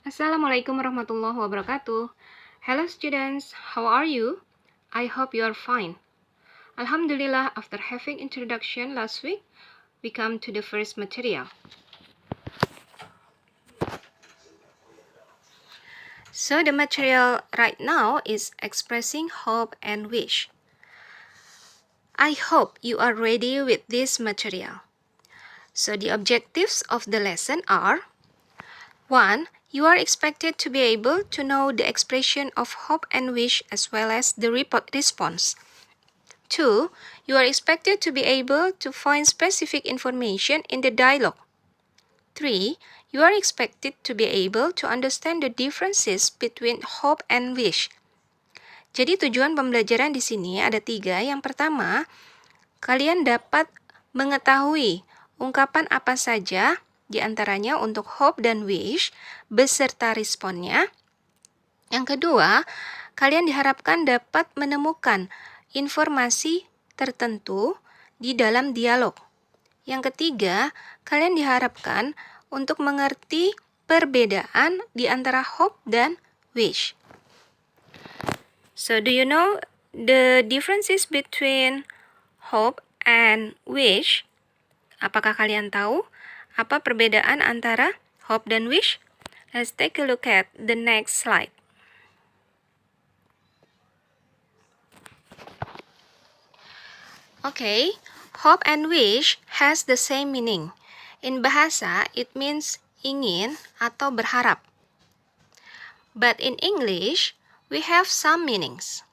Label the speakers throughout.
Speaker 1: Assalamualaikum warahmatullahi wabarakatuh. Hello students, how are you? I hope you are fine. Alhamdulillah, after having introduction last week, we come to the first material. So the material right now is expressing hope and wish. I hope you are ready with this material. So the objectives of the lesson are: 1. You are expected to be able to know the expression of hope and wish as well as the response. 2. You are expected to be able to find specific information in the dialogue. 3. You are expected to be able to understand the differences between hope and wish. Jadi tujuan pembelajaran di sini ada 3. Yang pertama, kalian dapat mengetahui ungkapan apa saja di antaranya untuk hope dan wish beserta responnya. Yang kedua, kalian diharapkan dapat menemukan informasi tertentu di dalam dialog. Yang ketiga, kalian diharapkan untuk mengerti perbedaan di antara hope dan wish. So, do you know the differences between hope and wish? Apakah kalian tahu apa perbedaan antara hope dan wish? Let's take a look at the next slide. Okay, hope and wish has the same meaning. In bahasa, it means ingin atau berharap. But in English, we have some meanings.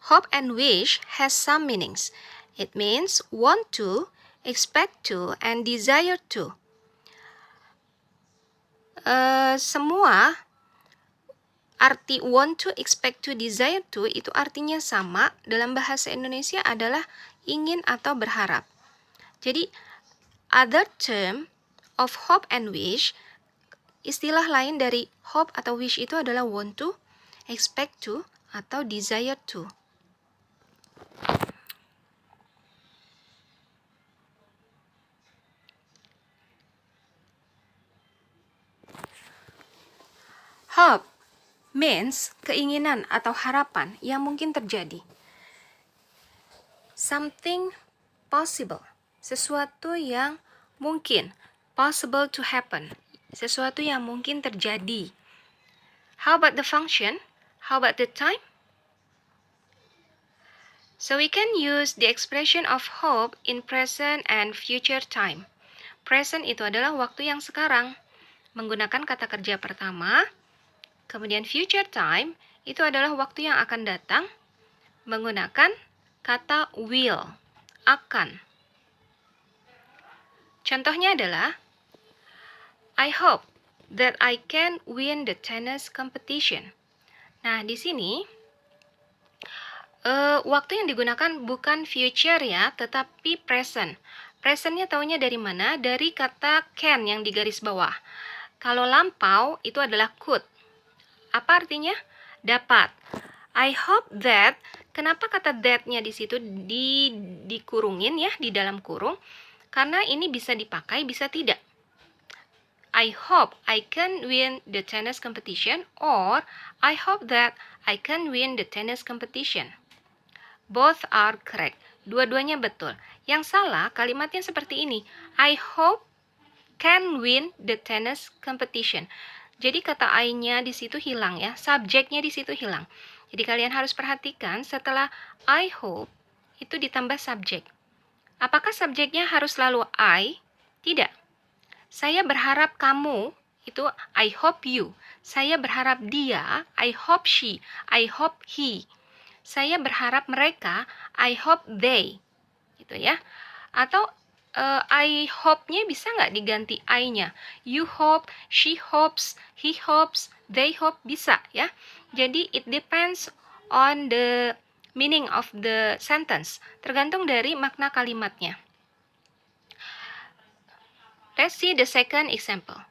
Speaker 1: Hope and wish has some meanings. It means want to, expect to, and desire to. Semua arti want to, expect to, desire to itu artinya sama. Dalam bahasa Indonesia adalah ingin atau berharap. Jadi, other term of hope and wish, istilah lain dari hope atau wish itu adalah want to, expect to, atau desire to. Hope means keinginan atau harapan yang mungkin terjadi. Something possible, sesuatu yang mungkin, possible to happen, sesuatu yang mungkin terjadi. How about the function? How about the time? So we can use the expression of hope in present and future time. Present itu adalah waktu yang sekarang, menggunakan kata kerja pertama. Kemudian future time itu adalah waktu yang akan datang, menggunakan kata will, akan. Contohnya adalah, I hope that I can win the tennis competition. Nah, di sini waktu yang digunakan bukan future ya, tetapi present. Presentnya taunya dari mana? Dari kata can yang di garis bawah. Kalau lampau itu adalah could. Apa artinya? Dapat. I hope that. Kenapa kata that-nya di situ dikurungin ya, di dalam kurung? Karena ini bisa dipakai, bisa tidak. I hope I can win the tennis competition, or I hope that I can win the tennis competition. Both are correct. Dua-duanya betul. Yang salah kalimatnya seperti ini. I hope can win the tennis competition. Jadi kata I-nya di situ hilang ya, subjeknya di situ hilang. Jadi kalian harus perhatikan setelah I hope itu ditambah subjek. Apakah subjeknya harus selalu I? Tidak. Saya berharap kamu, itu I hope you. Saya berharap dia, I hope she, I hope he. Saya berharap mereka, I hope they. Gitu ya. Atau I hope-nya bisa nggak diganti I-nya? You hope, she hopes, he hopes, they hope, bisa ya. Jadi it depends on the meaning of the sentence. Tergantung dari makna kalimatnya. Let's see the second example.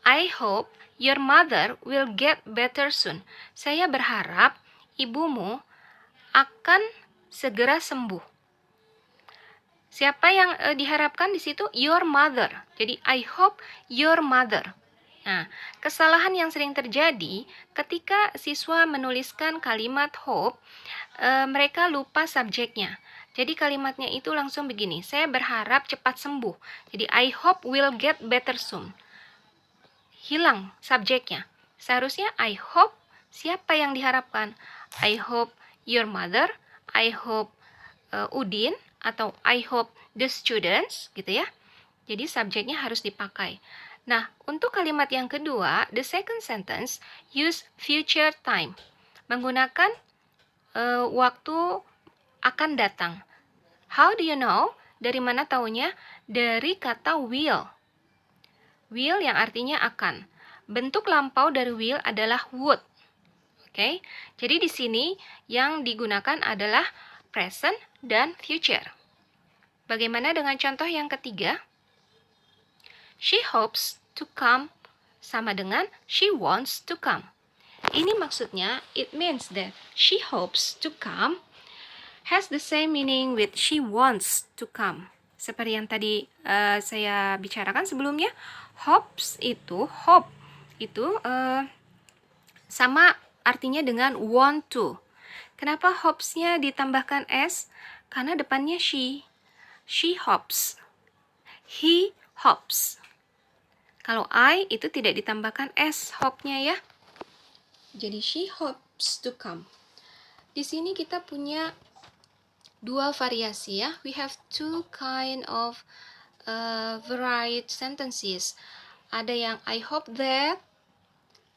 Speaker 1: I hope your mother will get better soon. Saya berharap ibumu akan segera sembuh. Siapa yang diharapkan di situ? Your mother. Jadi I hope your mother. Nah, kesalahan yang sering terjadi ketika siswa menuliskan kalimat hope, mereka lupa subjeknya. Jadi kalimatnya itu langsung begini, saya berharap cepat sembuh. Jadi I hope will get better soon. Hilang subjeknya. Seharusnya I hope siapa yang diharapkan? I hope your mother, I hope Udin, atau I hope the students, gitu ya. Jadi subjeknya harus dipakai. Nah, untuk kalimat yang kedua, the second sentence, use future time. Menggunakan waktu akan datang. How do you know? Dari mana taunya? Dari kata will. Will yang artinya akan. Bentuk lampau dari will adalah would. Oke, jadi di sini yang digunakan adalah present dan future. Bagaimana dengan contoh yang ketiga? She hopes to come sama dengan she wants to come. Ini maksudnya, it means that she hopes to come has the same meaning with she wants to come. Seperti yang tadi saya bicarakan sebelumnya, hope itu sama artinya dengan want to. Kenapa hopes-nya ditambahkan s? Karena depannya she. She hopes. He hopes. Kalau I itu tidak ditambahkan s hope-nya ya. Jadi she hopes to come. Di sini kita punya dua variasi ya. We have two kind of varied sentences. Ada yang I hope that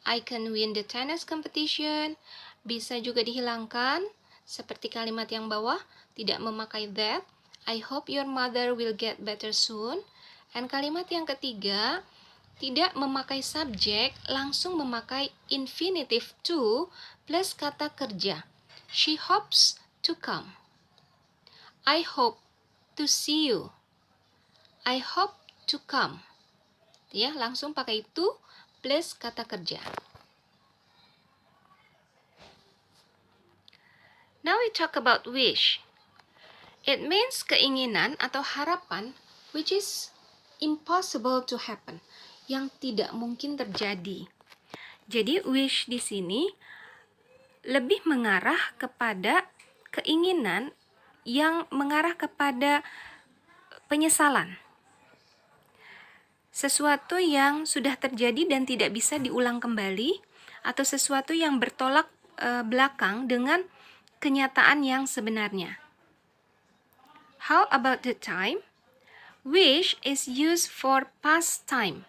Speaker 1: I can win the tennis competition. Bisa juga dihilangkan seperti kalimat yang bawah, tidak memakai that. I hope your mother will get better soon. Dan kalimat yang ketiga, tidak memakai subjek, langsung memakai infinitive to plus kata kerja. She hopes to come. I hope to see you. I hope to come. Ya, langsung pakai to plus kata kerja. Now we talk about wish. It means keinginan atau harapan which is impossible to happen, yang tidak mungkin terjadi. Jadi wish di sini lebih mengarah kepada keinginan yang mengarah kepada penyesalan. Sesuatu yang sudah terjadi dan tidak bisa diulang kembali, atau sesuatu yang bertolak belakang dengan kenyataan yang sebenarnya. How about the time? Wish is used for past time.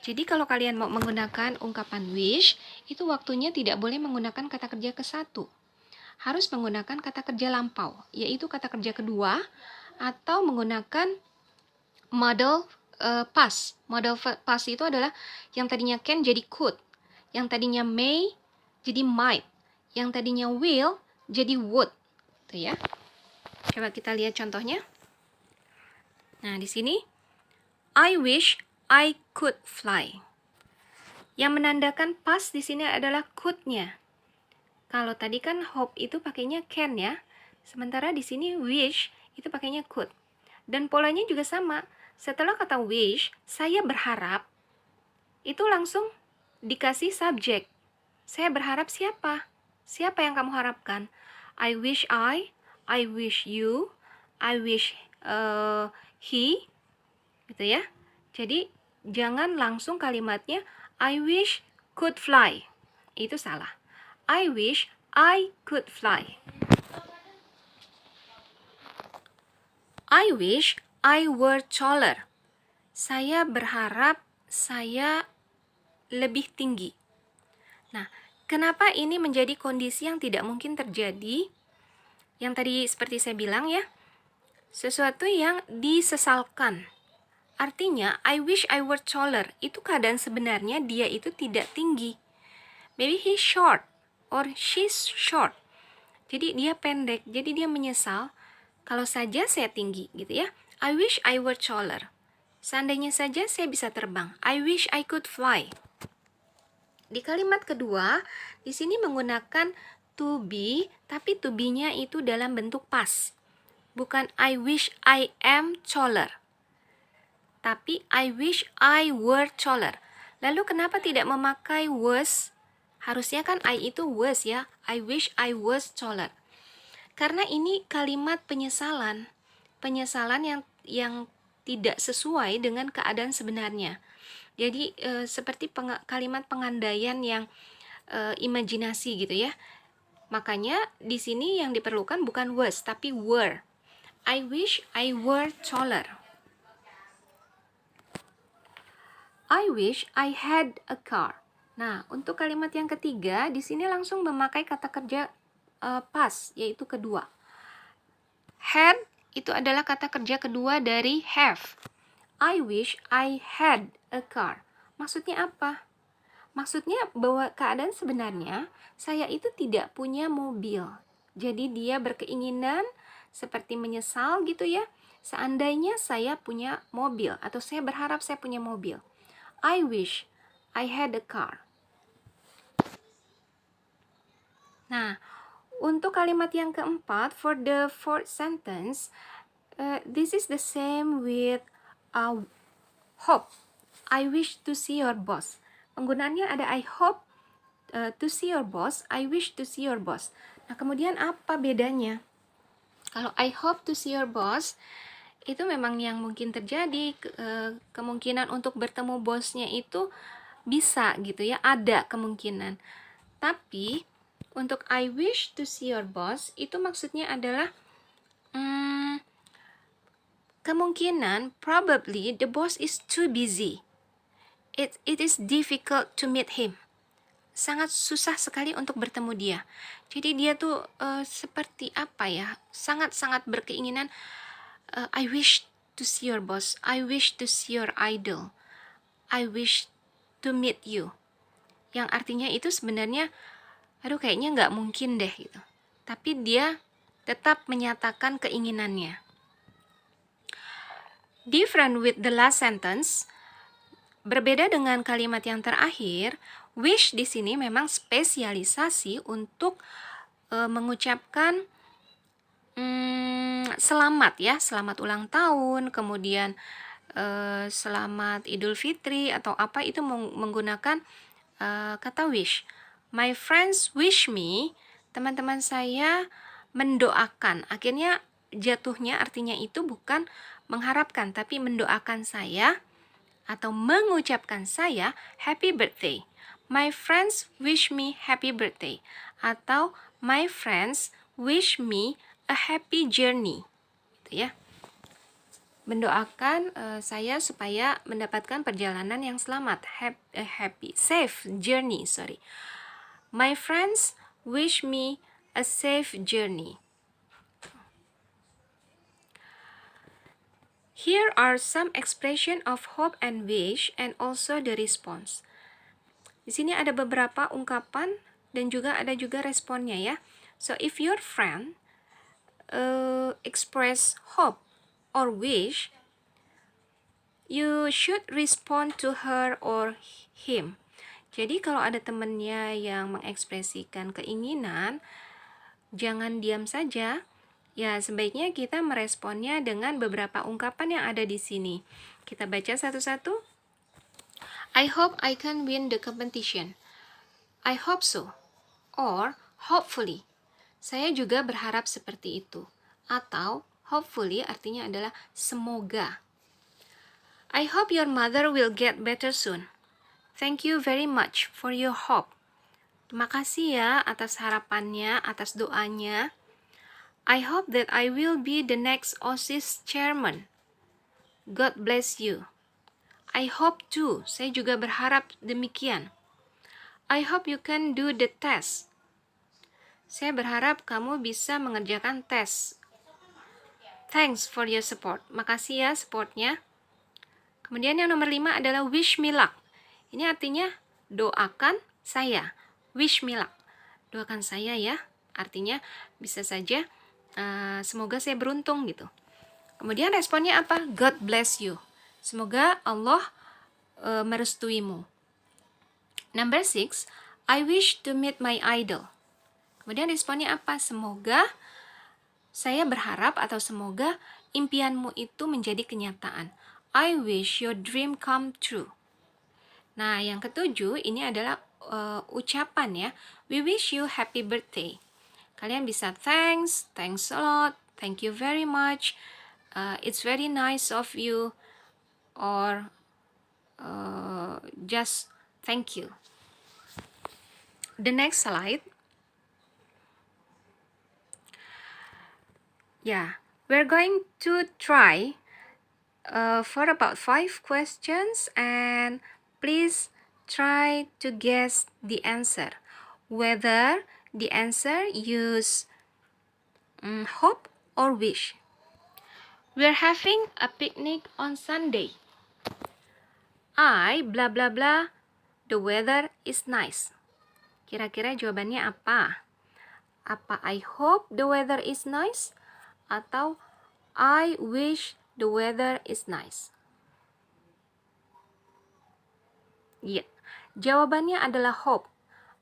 Speaker 1: Jadi kalau kalian mau menggunakan ungkapan wish, itu waktunya tidak boleh menggunakan kata kerja ke-1. Harus menggunakan kata kerja lampau, yaitu kata kerja kedua, atau menggunakan model past. Model past itu adalah yang tadinya can jadi could, yang tadinya may jadi might, yang tadinya will jadi would. Tuh ya. Coba kita lihat contohnya. Nah, di sini I wish I could fly. Yang menandakan past di sini adalah could-nya. Kalau tadi kan hope itu pakainya can ya. Sementara di sini wish itu pakainya could. Dan polanya juga sama. Setelah kata wish, saya berharap, itu langsung dikasih subjek. Saya berharap siapa? Siapa yang kamu harapkan? I wish I wish you, I wish he, gitu ya. Jadi jangan langsung kalimatnya I wish could fly. Itu salah. I wish I could fly. I wish I were taller. Saya berharap saya lebih tinggi. Nah, kenapa ini menjadi kondisi yang tidak mungkin terjadi? Yang tadi seperti saya bilang ya, sesuatu yang disesalkan. Artinya, I wish I were taller. Itu keadaan sebenarnya dia itu tidak tinggi. Maybe he's short or she's short. Jadi dia pendek. Jadi dia menyesal kalau saja saya tinggi, gitu ya. I wish I were taller. Seandainya saja saya bisa terbang. I wish I could fly. Di kalimat kedua, di sini menggunakan to be, tapi to be-nya itu dalam bentuk past. Bukan I wish I am taller, tapi I wish I were taller. Lalu kenapa tidak memakai was? Harusnya kan I itu was ya. I wish I was taller. Karena ini kalimat penyesalan. Penyesalan yang tidak sesuai dengan keadaan sebenarnya. Jadi seperti kalimat pengandaian yang imajinasi gitu ya. Makanya di sini yang diperlukan bukan was tapi were. I wish I were taller. I wish I had a car. Nah, untuk kalimat yang ketiga, di sini langsung memakai kata kerja past, yaitu kedua. Had itu adalah kata kerja kedua dari have. I wish I had a car. Maksudnya apa? Maksudnya bahwa keadaan sebenarnya saya itu tidak punya mobil. Jadi dia berkeinginan seperti menyesal gitu ya. Seandainya saya punya mobil atau saya berharap saya punya mobil. I wish I had a car. Nah, untuk kalimat yang keempat, for the fourth sentence, this is the same with hope. I wish to see your boss. Penggunaannya ada I hope to see your boss, I wish to see your boss. Nah, kemudian apa bedanya? Kalau I hope to see your boss, itu memang yang mungkin terjadi, kemungkinan untuk bertemu bosnya itu bisa gitu ya, ada kemungkinan. Tapi untuk I wish to see your boss itu maksudnya adalah kemungkinan probably the boss is too busy. It is difficult to meet him. Sangat susah sekali untuk bertemu dia. Jadi dia tuh seperti apa ya? Sangat-sangat berkeinginan I wish to see your boss. I wish to see your idol. I wish to meet you. Yang artinya itu sebenarnya aduh kayaknya nggak mungkin deh gitu. Tapi dia tetap menyatakan keinginannya. Different with the last sentence, berbeda dengan kalimat yang terakhir, wish di sini memang spesialisasi untuk mengucapkan selamat ya, selamat ulang tahun, kemudian selamat Idul Fitri atau apa itu menggunakan kata wish. My friends wish me, teman-teman saya mendoakan. Akhirnya jatuhnya artinya itu bukan mengharapkan tapi mendoakan saya atau mengucapkan saya happy birthday. My friends wish me happy birthday atau my friends wish me a happy journey. Gitu ya. Mendoakan saya supaya mendapatkan perjalanan yang selamat, safe journey, sorry. My friends wish me a safe journey. Here are some expression of hope and wish and also the response. Di sini ada beberapa ungkapan dan ada juga responnya ya. So if your friend express hope or wish, you should respond to her or him. Jadi kalau ada temannya yang mengekspresikan keinginan, jangan diam saja. Ya, sebaiknya kita meresponnya dengan beberapa ungkapan yang ada di sini. Kita baca satu-satu. I hope I can win the competition. I hope so. Or hopefully. Saya juga berharap seperti itu. Atau hopefully artinya adalah semoga. I hope your mother will get better soon. Thank you very much for your hope. Terima kasih ya atas harapannya, atas doanya. I hope that I will be the next OSIS chairman. God bless you. I hope too. Saya juga berharap demikian. I hope you can do the test. Saya berharap kamu bisa mengerjakan tes. Thanks for your support. Makasih ya supportnya. Kemudian yang nomor 5 adalah wish me luck. Ini artinya doakan saya. Wish me luck. Doakan saya ya. Artinya bisa saja semoga saya beruntung gitu. Kemudian responnya apa? God bless you. Semoga Allah merestuimu. Number 6, I wish to meet my idol. Kemudian responnya apa? Semoga saya berharap atau semoga impianmu itu menjadi kenyataan. I wish your dream come true. Nah, yang ketujuh ini adalah ucapan ya. We wish you happy birthday. Kalian bisa thanks a lot, thank you very much, it's very nice of you, or just thank you. The next slide. Yeah, we're going to try for about 5 questions, and please try to guess the answer. Whether the answer use hope or wish. We're having a picnic on Sunday. I blah blah blah. The weather is nice. Kira-kira jawabannya apa? Apa I hope the weather is nice? Atau I wish the weather is nice? Iya, jawabannya adalah hope.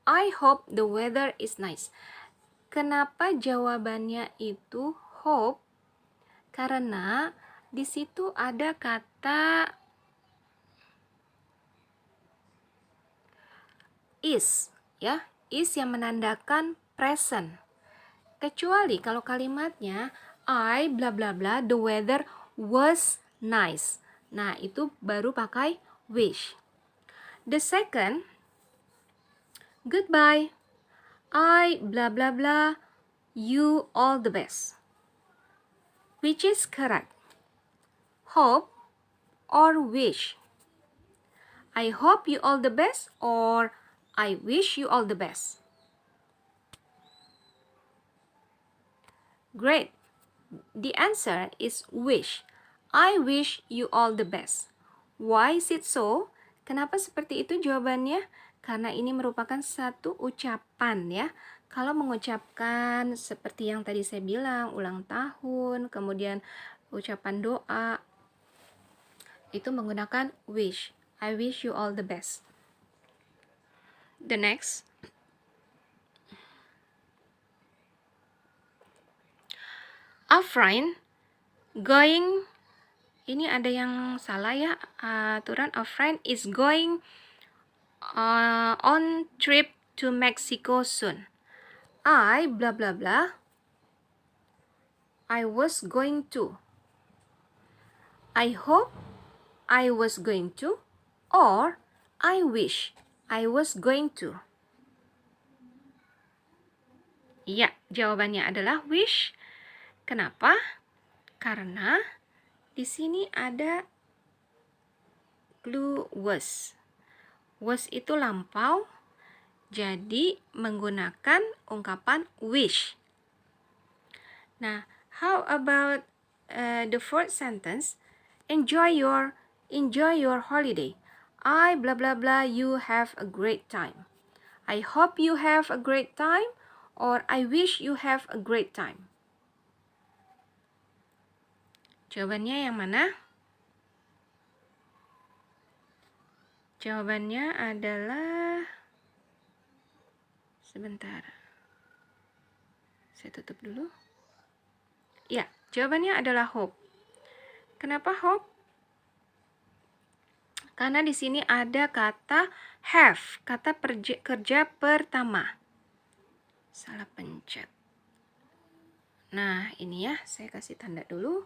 Speaker 1: I hope the weather is nice. Kenapa jawabannya itu hope? Karena di situ ada kata is, ya, is yang menandakan present. Kecuali kalau kalimatnya I bla bla bla the weather was nice. Nah, itu baru pakai wish. The second, goodbye. I bla bla bla you all the best. Which is correct? Hope or wish? I hope you all the best or I wish you all the best? Great. The answer is wish. I wish you all the best. Why is it so? Kenapa seperti itu jawabannya? Karena ini merupakan satu ucapan ya. Kalau mengucapkan seperti yang tadi saya bilang, ulang tahun, kemudian ucapan doa, itu menggunakan wish. I wish you all the best. The next. A friend going, ini ada yang salah ya, aturan. A friend is going on trip to Mexico soon. I blah blah blah. I was going to. I hope I was going to, or I wish I was going to. Iya, jawabannya adalah wish. Kenapa? Karena di sini ada clue was. Was itu lampau, jadi menggunakan ungkapan wish. Nah, how about the fourth sentence? Enjoy your holiday. I blah blah blah you have a great time. I hope you have a great time, or I wish you have a great time. Jawabannya yang mana? Jawabannya adalah, sebentar, saya tutup dulu. Ya, jawabannya adalah hope. Kenapa hope? Karena di sini ada kata have, kata kerja pertama. Salah pencet. Nah, ini ya, saya kasih tanda dulu.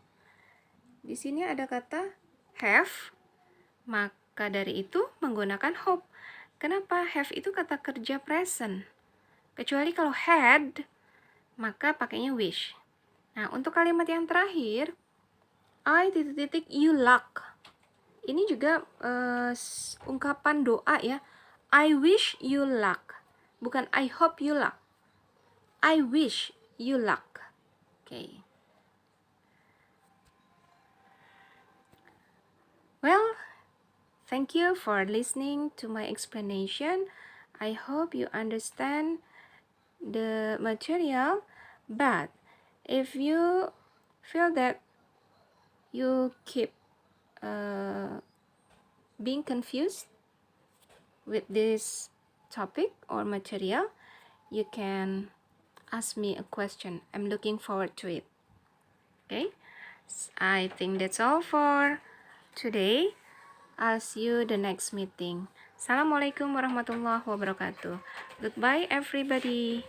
Speaker 1: Di sini ada kata have, maka dari itu menggunakan hope. Kenapa? Have itu kata kerja present. Kecuali kalau had, maka pakainya wish. Nah, untuk kalimat yang terakhir, I you luck. Ini juga ungkapan doa ya. I wish you luck. Bukan I hope you luck. I wish you luck. Okay. Well, thank you for listening to my explanation. I hope you understand the material, but if you feel that you keep being confused with this topic or material, you can ask me a question. I'm looking forward to it. Okay, I think that's all for today. I'll see you the next meeting. Assalamualaikum warahmatullahi wabarakatuh. Goodbye everybody.